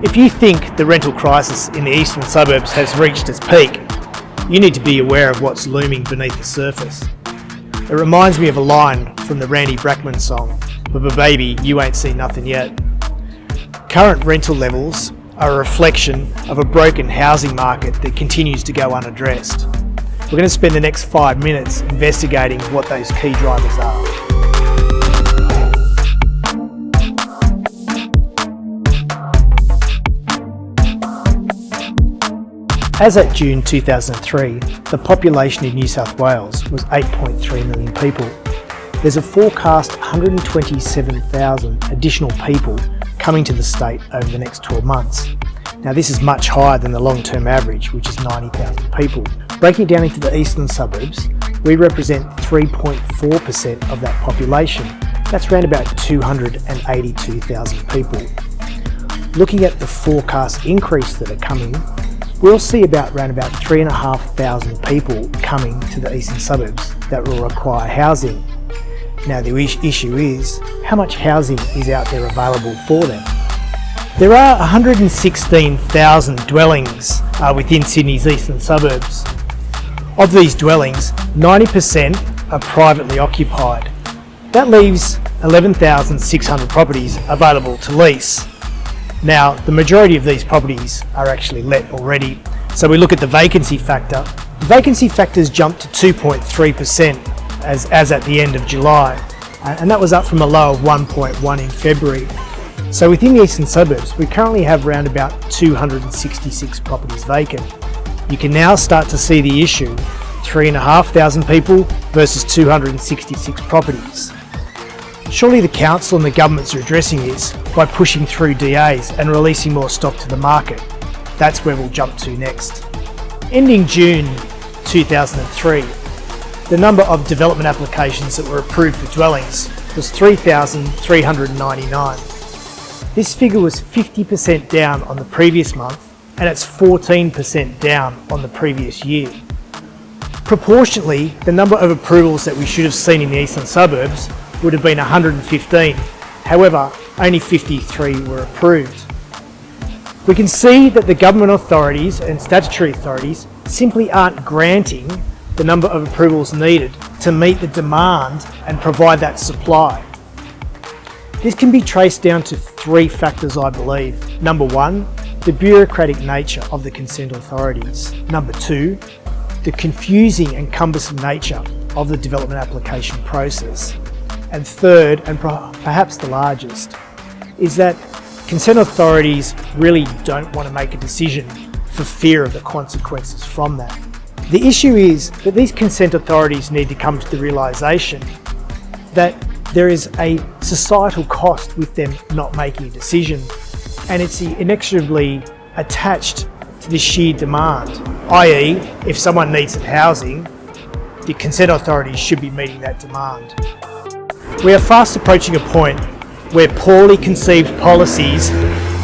If you think the rental crisis in the eastern suburbs has reached its peak, you need to be aware of what's looming beneath the surface. It reminds me of a line from the Bachman song, "But baby, you ain't seen nothing yet." Current rental levels are a reflection of a broken housing market that continues to go unaddressed. We're going to spend the next 5 minutes investigating what those key drivers are. As at June 2003, the population in New South Wales was 8.3 million people. There's a forecast 127,000 additional people coming to the state over the next 12 months. Now this is much higher than the long-term average, which is 90,000 people. Breaking it down into the eastern suburbs, we represent 3.4% of that population. That's around about 282,000 people. Looking at the forecast increase that are coming, we'll see around about 3,500 people coming to the eastern suburbs that will require housing. Now the issue is, how much housing is out there available for them? There are 116,000 dwellings within Sydney's eastern suburbs. Of these dwellings, 90% are privately occupied. That leaves 11,600 properties available to lease. Now, the majority of these properties are actually let already. So we look at the vacancy factor. The vacancy factor's jumped to 2.3% as at the end of July. And that was up from a low of 1.1 in February. So within the eastern suburbs, we currently have around about 266 properties vacant. You can now start to see the issue, 3,500 people versus 266 properties. Surely the council and the governments are addressing this by pushing through DAs and releasing more stock to the market. That's where we'll jump to next. Ending June 2003, the number of development applications that were approved for dwellings was 3,399. This figure was 50% down on the previous month, and it's 14% down on the previous year. Proportionately, the number of approvals that we should have seen in the eastern suburbs would have been 115. However, only 53 were approved. We can see that the government authorities and statutory authorities simply aren't granting the number of approvals needed to meet the demand and provide that supply. This can be traced down to 3 factors, I believe. Number 1, the bureaucratic nature of the consent authorities. Number 2, the confusing and cumbersome nature of the development application process. And third, and perhaps the largest, is that consent authorities really don't want to make a decision for fear of the consequences from that. The issue is that these consent authorities need to come to the realisation that there is a societal cost with them not making a decision, and it's inexorably attached to the sheer demand, i.e. if someone needs some housing, the consent authorities should be meeting that demand. We are fast approaching a point where poorly conceived policies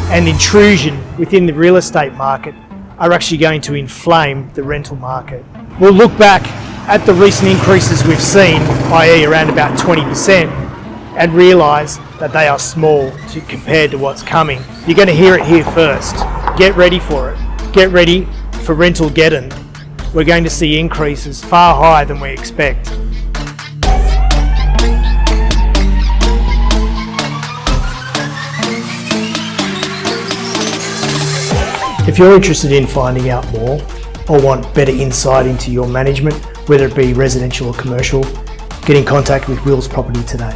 and intrusion within the real estate market are actually going to inflame the rental market. We'll look back at the recent increases we've seen, i.e. around about 20%, and realise that they are small compared to what's coming. You're going to hear it here first. Get ready for it. Get ready for Rental-geddon. We're going to see increases far higher than we expect. If you're interested in finding out more or want better insight into your management, whether it be residential or commercial, get in contact with Will's Property today.